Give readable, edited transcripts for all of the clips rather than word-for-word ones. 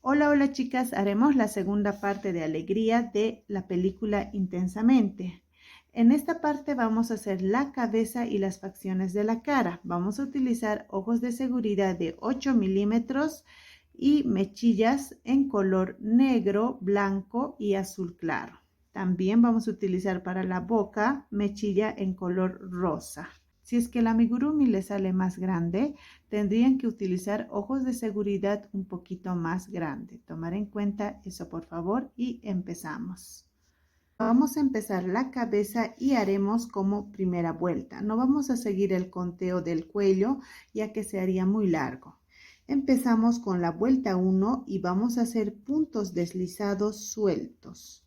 Hola, hola chicas, haremos la segunda parte de Alegría de la película Intensamente. En esta parte vamos a hacer la cabeza y las facciones de la cara. Vamos a utilizar ojos de seguridad de 8 milímetros y mechillas en color negro, blanco y azul claro. También vamos a utilizar para la boca mechilla en color rosa. Si es que el amigurumi le sale más grande, tendrían que utilizar ojos de seguridad un poquito más grande. Tomar en cuenta eso, por favor, y empezamos. Vamos a empezar la cabeza y haremos como primera vuelta. No vamos a seguir el conteo del cuello, ya que se haría muy largo. Empezamos con la vuelta 1 y vamos a hacer puntos deslizados sueltos.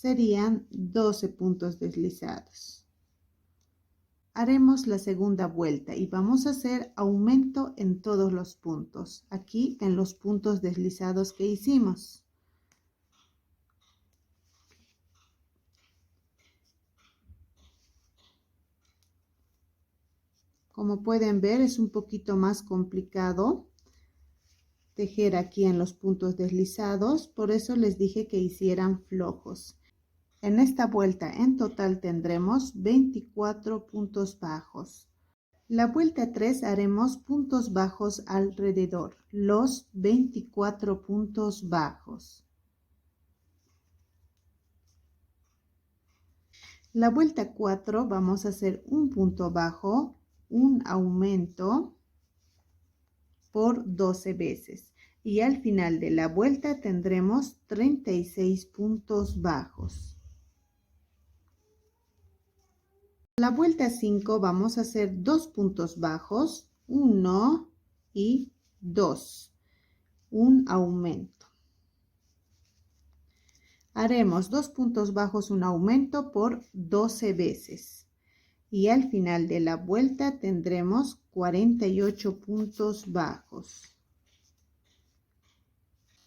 Serían 12 puntos deslizados. Haremos la segunda vuelta y vamos a hacer aumento en todos los puntos, aquí en los puntos deslizados que hicimos. Como pueden ver, es un poquito más complicado tejer aquí en los puntos deslizados, por eso les dije que hicieran flojos. En esta vuelta en total tendremos 24 puntos bajos. La vuelta 3 haremos puntos bajos alrededor, los 24 puntos bajos. La vuelta 4 vamos a hacer un punto bajo, un aumento por 12 veces. Y al final de la vuelta tendremos 36 puntos bajos. La vuelta 5 vamos a hacer 2 puntos bajos, 1 y 2, un aumento. Haremos 2 puntos bajos, un aumento por 12 veces. Y al final de la vuelta tendremos 48 puntos bajos.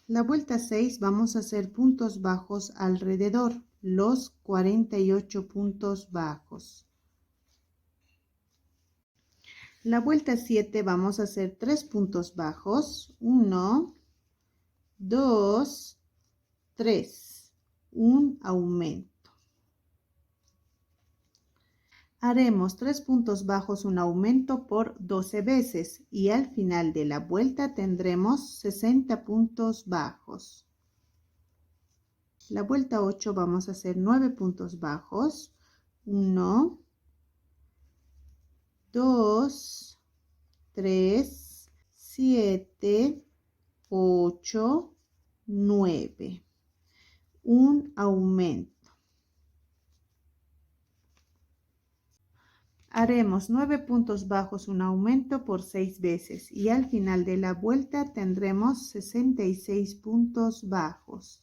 La vuelta 6 vamos a hacer puntos bajos alrededor, los 48 puntos bajos. La vuelta 7 vamos a hacer 3 puntos bajos, 1, 2, 3, un aumento. Haremos 3 puntos bajos, un aumento por 12 veces y al final de la vuelta tendremos 60 puntos bajos. La vuelta 8 vamos a hacer 9 puntos bajos, 1, 2, 3, 7, 8, 9, un aumento. Haremos 9 puntos bajos, un aumento por 6 veces y al final de la vuelta tendremos 66 puntos bajos.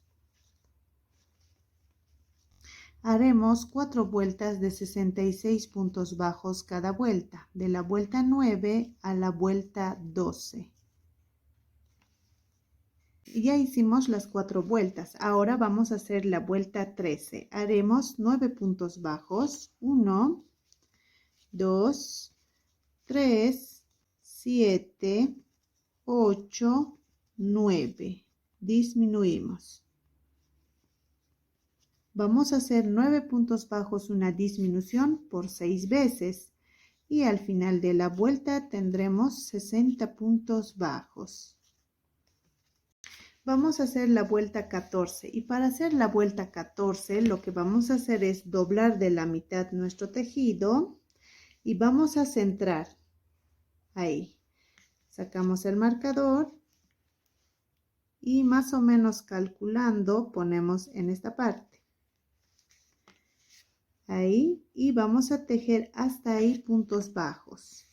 Haremos 4 vueltas de 66 puntos bajos cada vuelta, de la vuelta 9 a la vuelta 12. Ya hicimos las 4 vueltas, ahora vamos a hacer la vuelta 13. Haremos 9 puntos bajos, 1, 2, 3, 7, 8, 9. Disminuimos. Vamos a hacer 9 puntos bajos, una disminución por 6 veces. Y al final de la vuelta tendremos 60 puntos bajos. Vamos a hacer la vuelta 14. Y para hacer la vuelta 14, lo que vamos a hacer es doblar de la mitad nuestro tejido. Y vamos a centrar ahí. Sacamos el marcador y más o menos calculando ponemos en esta parte. Ahí y vamos a tejer hasta ahí puntos bajos.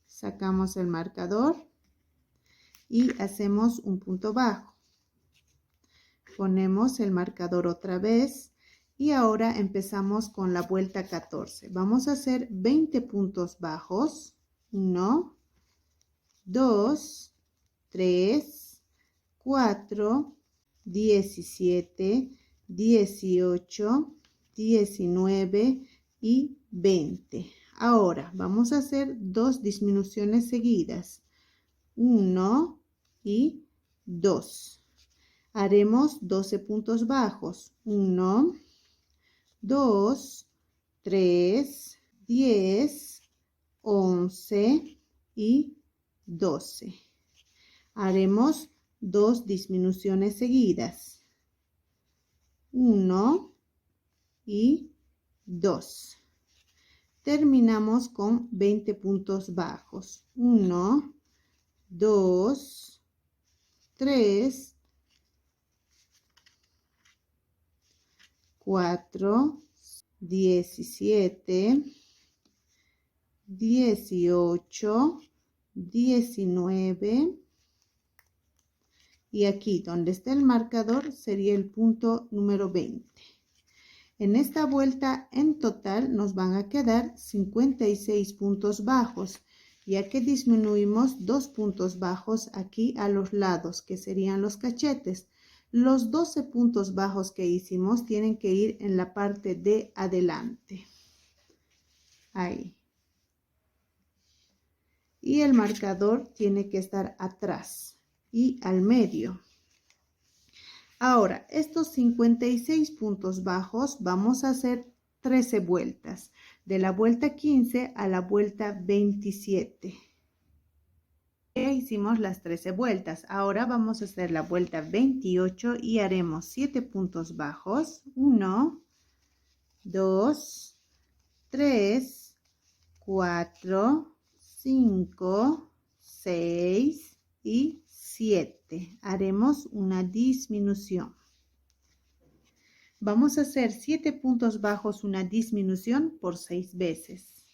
Sacamos el marcador y hacemos un punto bajo. Ponemos el marcador otra vez y ahora empezamos con la vuelta 14. Vamos a hacer 20 puntos bajos. 1, 2, 3, 4, 17, 18, 19 y 20. Ahora vamos a hacer dos disminuciones seguidas. 1 y 2. Haremos 12 puntos bajos. 1, 2, 3, 10, 11 y 12. Haremos dos disminuciones seguidas. 1 y 2. Terminamos con 20 puntos bajos. 1, 2, 3, 4, 17, 18, 19 y aquí donde está el marcador sería el punto número 20. En esta vuelta en total nos van a quedar 56 puntos bajos, ya que disminuimos 2 puntos bajos aquí a los lados, que serían los cachetes. Los 12 puntos bajos que hicimos tienen que ir en la parte de adelante. Ahí. Y el marcador tiene que estar atrás y al medio. Ahora, estos 56 puntos bajos vamos a hacer 13 vueltas. De la vuelta 15 a la vuelta 27. Ya hicimos las 13 vueltas. Ahora vamos a hacer la vuelta 28 y haremos 7 puntos bajos. 1, 2, 3, 4, 5, 6 y 7. Haremos una disminución. Vamos a hacer 7 puntos bajos, una disminución por 6 veces.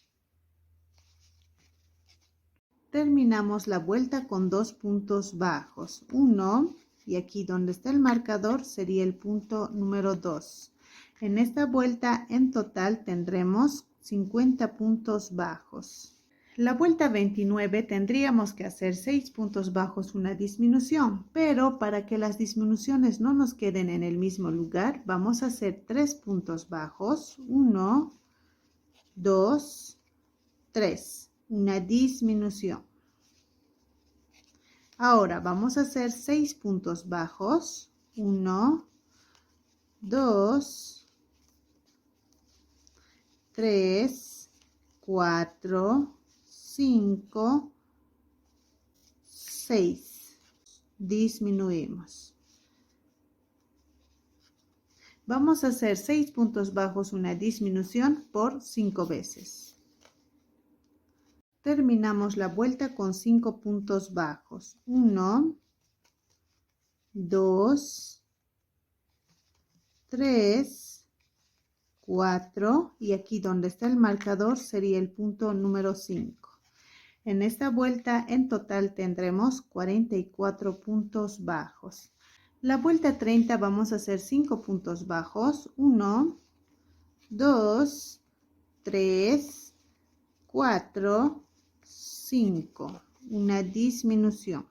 Terminamos la vuelta con 2 puntos bajos. 1 y aquí donde está el marcador sería el punto número 2. En esta vuelta en total tendremos 50 puntos bajos. La vuelta 29 tendríamos que hacer 6 puntos bajos, una disminución, pero para que las disminuciones no nos queden en el mismo lugar, vamos a hacer 3 puntos bajos, 1, 2, 3, una disminución. Ahora vamos a hacer 6 puntos bajos, 1, 2, 3, 4, 5, 6. Disminuimos. Vamos a hacer 6 puntos bajos, una disminución por 5 veces. Terminamos la vuelta con 5 puntos bajos. 1, 2, 3, 4 y aquí donde está el marcador sería el punto número 5. En esta vuelta en total tendremos 44 puntos bajos. La vuelta 30 vamos a hacer 5 puntos bajos. 1, 2, 3, 4, 5. Una disminución.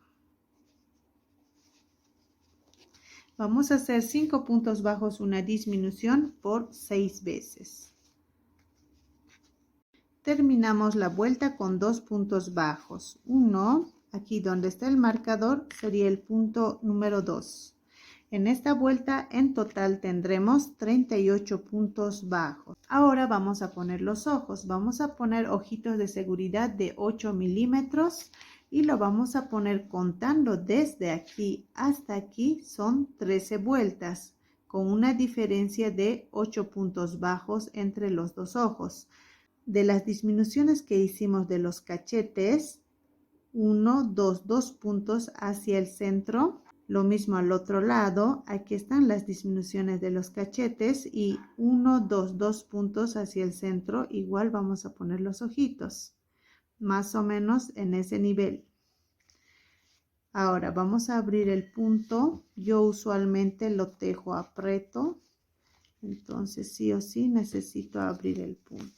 Vamos a hacer 5 puntos bajos, una disminución por 6 veces. Terminamos la vuelta con 2 puntos bajos. 1, aquí donde está el marcador, sería el punto número 2. En esta vuelta en total tendremos 38 puntos bajos. Ahora vamos a poner los ojos. Vamos a poner ojitos de seguridad de 8 milímetros y lo vamos a poner contando desde aquí hasta aquí. Son 13 vueltas con una diferencia de 8 puntos bajos entre los dos ojos. De las disminuciones que hicimos de los cachetes, 1, 2, 2 puntos hacia el centro. Lo mismo al otro lado, aquí están las disminuciones de los cachetes y 1, 2, 2 puntos hacia el centro. Igual vamos a poner los ojitos, más o menos en ese nivel. Ahora vamos a abrir el punto. Yo usualmente lo tejo aprieto, entonces sí o sí necesito abrir el punto.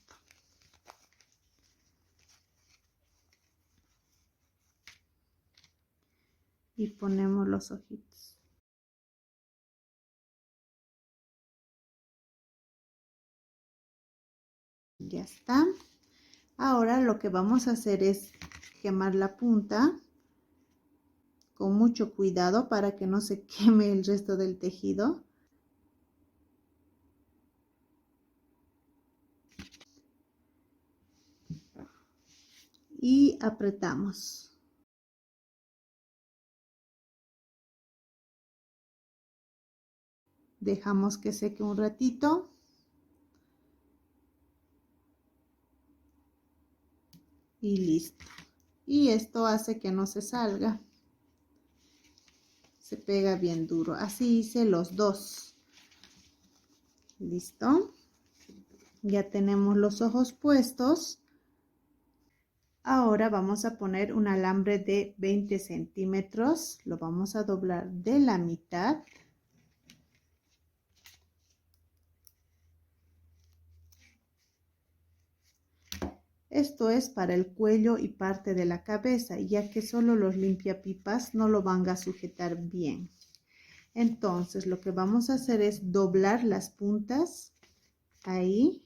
Y ponemos los ojitos. Ya está. Ahora lo que vamos a hacer es quemar la punta con mucho cuidado para que no se queme el resto del tejido. Y apretamos. Dejamos que seque un ratito. Y listo. Y esto hace que no se salga. Se pega bien duro. Así hice los dos. Listo. Ya tenemos los ojos puestos. Ahora vamos a poner un alambre de 20 centímetros. Lo vamos a doblar de la mitad. Esto es para el cuello y parte de la cabeza, ya que solo los limpiapipas no lo van a sujetar bien. Entonces lo que vamos a hacer es doblar las puntas ahí.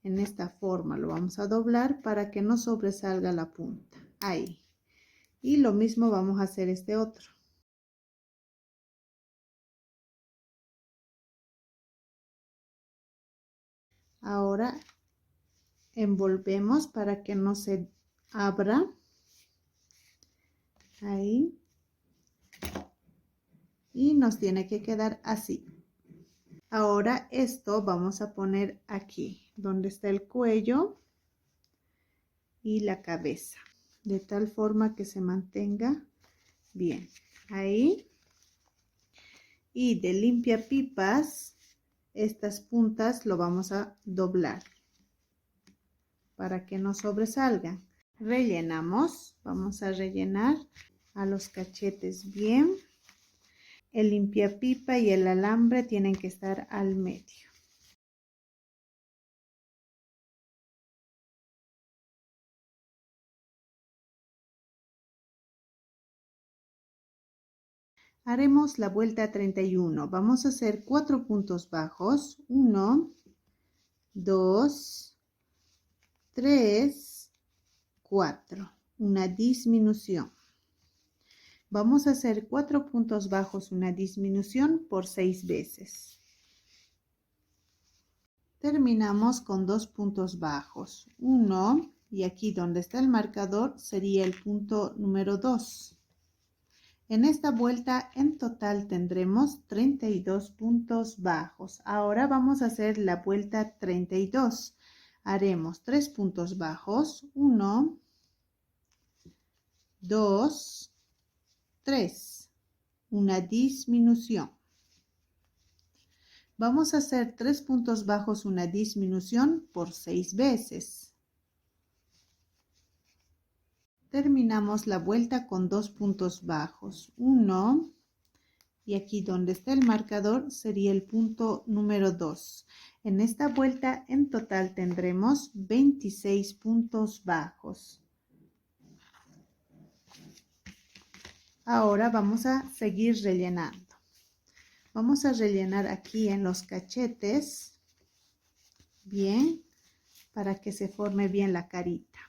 En esta forma lo vamos a doblar para que no sobresalga la punta. Ahí. Y lo mismo vamos a hacer este otro. Ahora envolvemos para que no se abra. Ahí. Y nos tiene que quedar así. Ahora esto vamos a poner aquí, donde está el cuello y la cabeza, de tal forma que se mantenga bien. Ahí. Y de limpiapipas, estas puntas lo vamos a doblar para que no sobresalgan. Rellenamos, vamos a rellenar a los cachetes bien. El limpiapipa y el alambre tienen que estar al medio. Haremos la vuelta 31. Vamos a hacer 4 puntos bajos. 1, 2, 3, 4. Una disminución. Vamos a hacer 4 puntos bajos, una disminución por 6 veces. Terminamos con 2 puntos bajos. 1 y aquí donde está el marcador sería el punto número 2. En esta vuelta en total tendremos 32 puntos bajos. Ahora vamos a hacer la vuelta 32. Haremos 3 puntos bajos. 1, 2, 3. Una disminución. Vamos a hacer 3 puntos bajos, una disminución por 6 veces. Terminamos la vuelta con 2 puntos bajos. 1 y aquí donde está el marcador sería el punto número 2. En esta vuelta en total tendremos 26 puntos bajos. Ahora vamos a seguir rellenando. Vamos a rellenar aquí en los cachetes, bien, para que se forme bien la carita.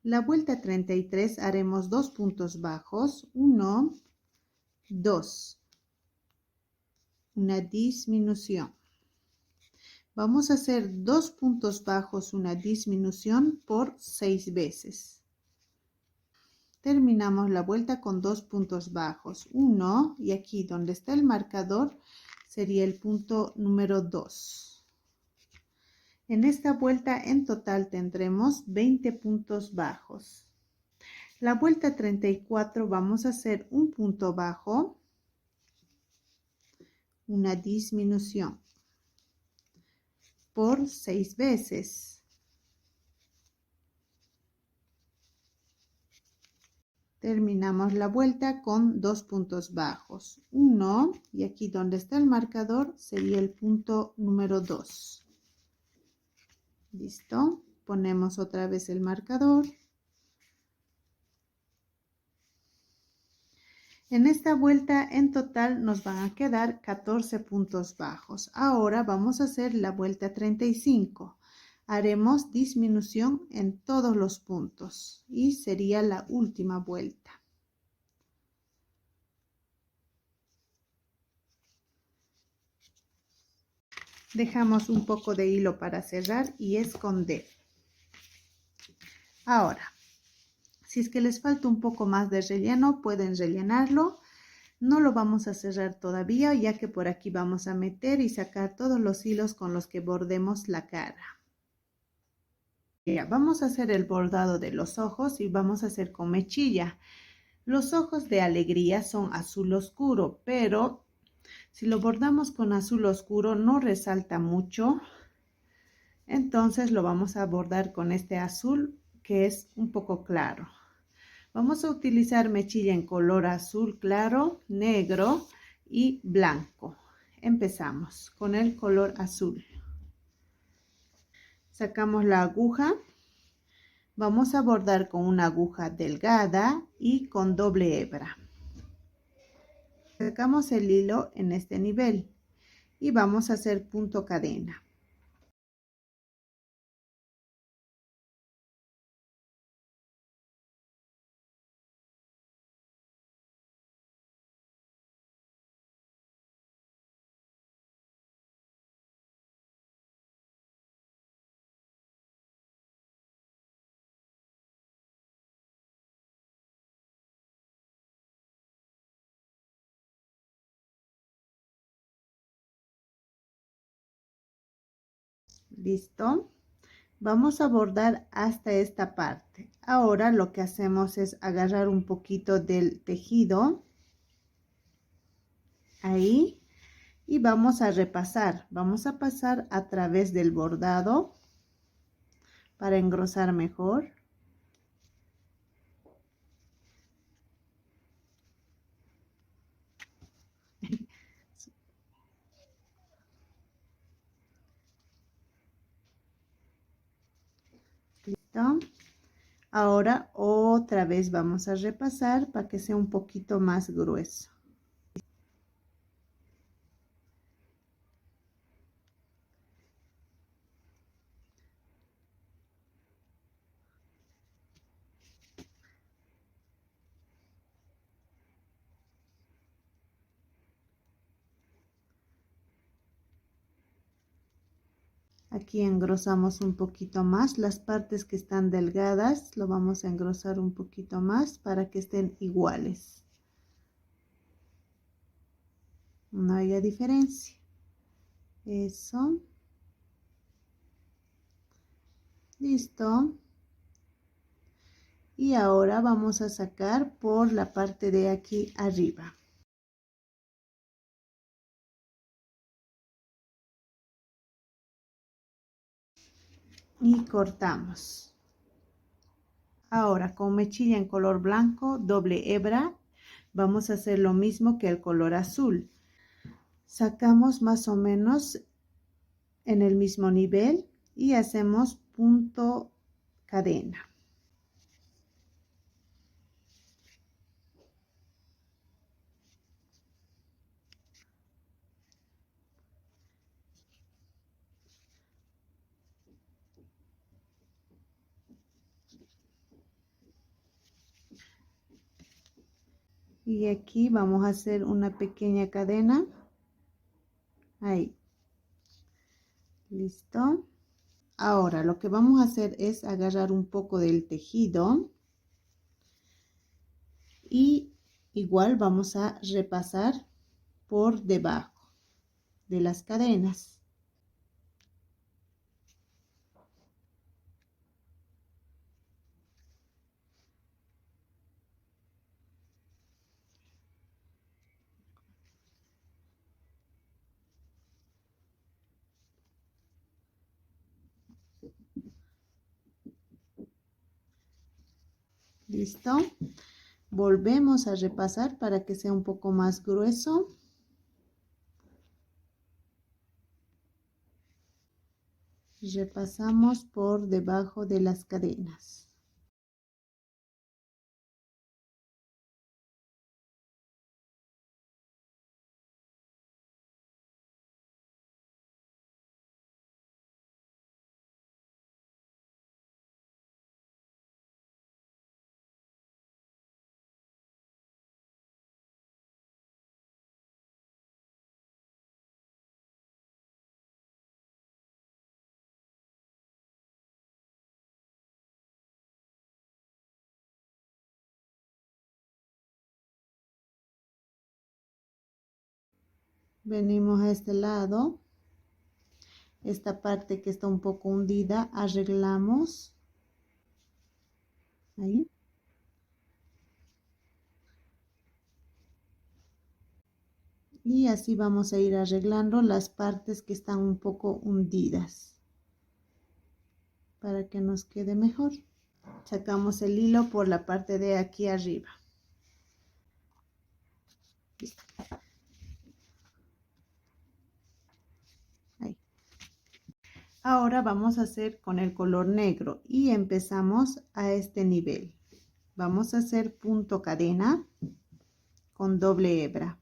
La vuelta 33 haremos 2 puntos bajos, 1, 2, una disminución. Vamos a hacer 2 puntos bajos, una disminución por 6 veces. Terminamos la vuelta con 2 puntos bajos, 1 y aquí donde está el marcador sería el punto número 2. En esta vuelta en total tendremos 20 puntos bajos. La vuelta 34 vamos a hacer un punto bajo, una disminución por 6 veces. Terminamos la vuelta con 2 puntos bajos, 1 y aquí donde está el marcador sería el punto número 2. Listo, ponemos otra vez el marcador. En esta vuelta en total nos van a quedar 14 puntos bajos. Ahora vamos a hacer la vuelta 35. Haremos disminución en todos los puntos y sería la última vuelta. Dejamos un poco de hilo para cerrar y esconder. Ahora, si es que les falta un poco más de relleno, pueden rellenarlo. No lo vamos a cerrar todavía, ya que por aquí vamos a meter y sacar todos los hilos con los que bordemos la cara. Ya, vamos a hacer el bordado de los ojos y vamos a hacer con mechilla. Los ojos de Alegría son azul oscuro, pero si lo bordamos con azul oscuro no resalta mucho. Entonces lo vamos a bordar con este azul que es un poco claro. Vamos a utilizar mechilla en color azul claro, negro y blanco. Empezamos con el color azul. Sacamos la aguja. Vamos a bordar con una aguja delgada y con doble hebra. Sacamos el hilo en este nivel y vamos a hacer punto cadena. ¿Listo? Vamos a bordar hasta esta parte. Ahora lo que hacemos es agarrar un poquito del tejido. Ahí. Y vamos a repasar. Vamos a pasar a través del bordado para engrosar mejor. ¿Listo? Ahora otra vez vamos a repasar para que sea un poquito más grueso. Aquí engrosamos un poquito más. Las partes que están delgadas lo vamos a engrosar un poquito más para que estén iguales. No haya diferencia. Eso. Listo. Y ahora vamos a sacar por la parte de aquí arriba. Y cortamos. Ahora con mechilla en color blanco, doble hebra, vamos a hacer lo mismo que el color azul. Sacamos más o menos en el mismo nivel y hacemos punto cadena. Y aquí vamos a hacer una pequeña cadena. Ahí. Listo. Ahora lo que vamos a hacer es agarrar un poco del tejido y igual vamos a repasar por debajo de las cadenas. ¿Listo? Volvemos a repasar para que sea un poco más grueso. Repasamos por debajo de las cadenas. Venimos a este lado, esta parte que está un poco hundida, arreglamos ahí. Y así vamos a ir arreglando las partes que están un poco hundidas para que nos quede mejor. Sacamos el hilo por la parte de aquí arriba. Listo. Ahí. Ahora vamos a hacer con el color negro y empezamos a este nivel. Vamos a hacer punto cadena con doble hebra.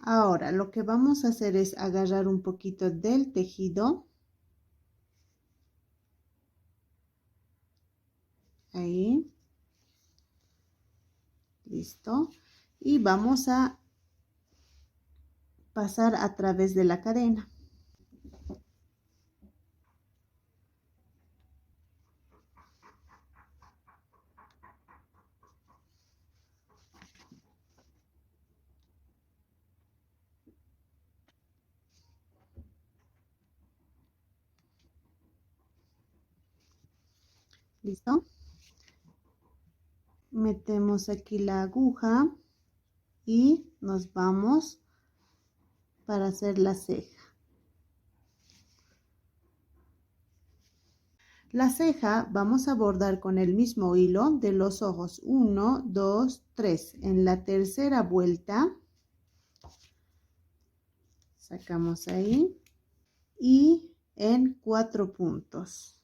Ahora lo que vamos a hacer es agarrar un poquito del tejido. Ahí. Listo. Y vamos a pasar a través de la cadena. ¿Listo? Metemos aquí la aguja y nos vamos para hacer la ceja. La ceja vamos a bordar con el mismo hilo de los ojos 1, 2, 3. En la tercera vuelta sacamos ahí y en 4 puntos.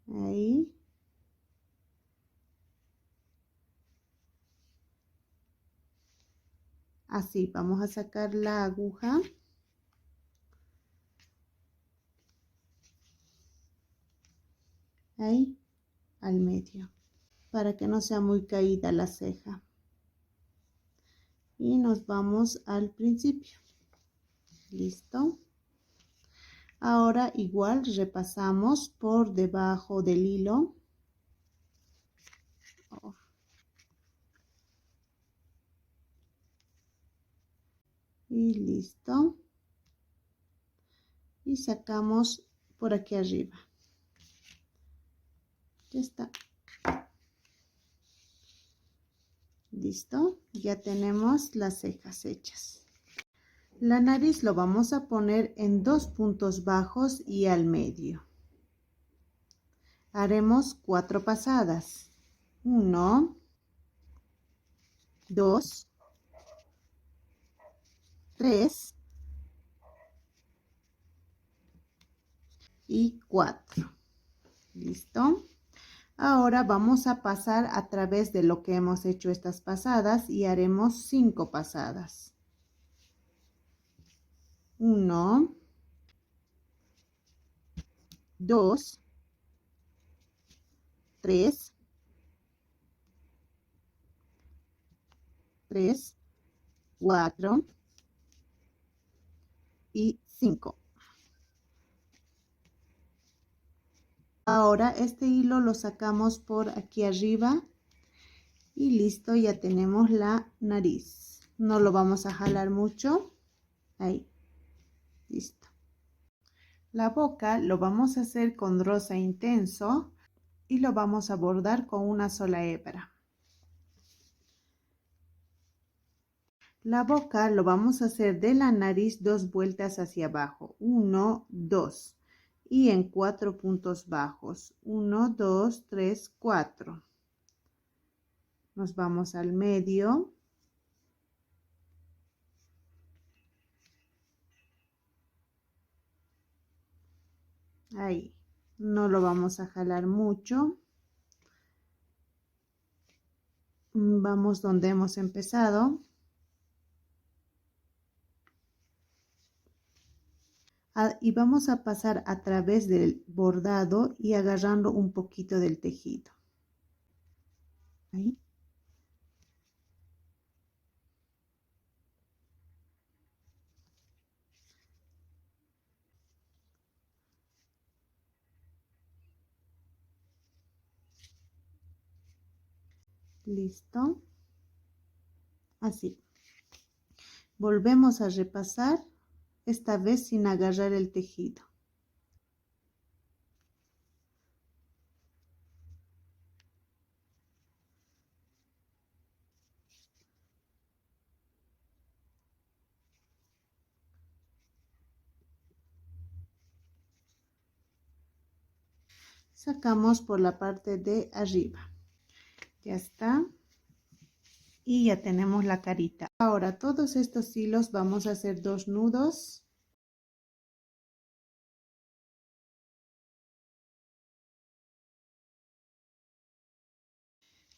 Ahí. Así, vamos a sacar la aguja. Ahí, al medio, para que no sea muy caída la ceja. Y nos vamos al principio. Listo. Ahora igual repasamos por debajo del hilo. Y listo. Y sacamos por aquí arriba. Ya está. Listo. Ya tenemos las cejas hechas. La nariz lo vamos a poner en 2 puntos bajos y al medio. Haremos 4 pasadas. 1, 2, 3 y 4. ¿Listo? Ahora vamos a pasar a través de lo que hemos hecho estas pasadas y haremos 5 pasadas. 1, 2, 3, 4 y 5. Ahora este hilo lo sacamos por aquí arriba y listo, ya tenemos la nariz. No lo vamos a jalar mucho. Ahí, listo. La boca lo vamos a hacer con rosa intenso y lo vamos a bordar con una sola hebra. La boca lo vamos a hacer de la nariz 2 vueltas hacia abajo. 1, 2. Y en 4 puntos bajos. 1, 2, 3, 4. Nos vamos al medio. Ahí. No lo vamos a jalar mucho. Vamos donde hemos empezado. Y vamos a pasar a través del bordado y agarrando un poquito del tejido. Ahí. Listo. Así. Volvemos a repasar, esta vez sin agarrar el tejido. Sacamos por la parte de arriba. Ya está. Y ya tenemos la carita. Ahora todos estos hilos vamos a hacer 2 nudos.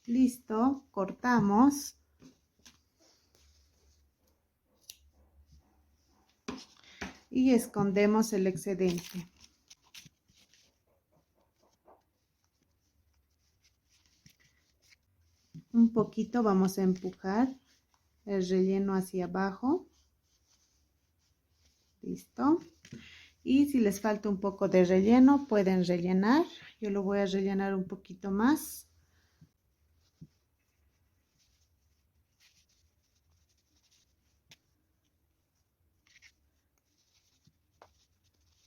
Listo, cortamos. Y escondemos el excedente. Un poquito vamos a empujar el relleno hacia abajo. Listo. Y si les falta un poco de relleno, pueden rellenar. Yo lo voy a rellenar un poquito más.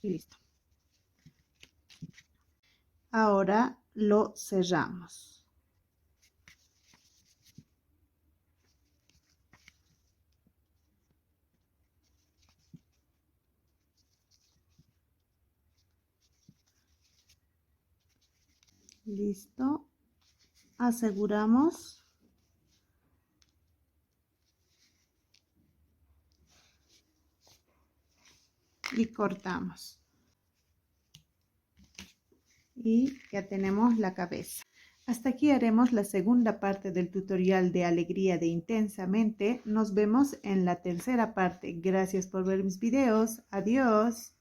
Y listo. Ahora lo cerramos. Listo. Aseguramos. Y cortamos. Y ya tenemos la cabeza. Hasta aquí haremos la segunda parte del tutorial de Alegría de Intensamente. Nos vemos en la tercera parte. Gracias por ver mis videos. Adiós.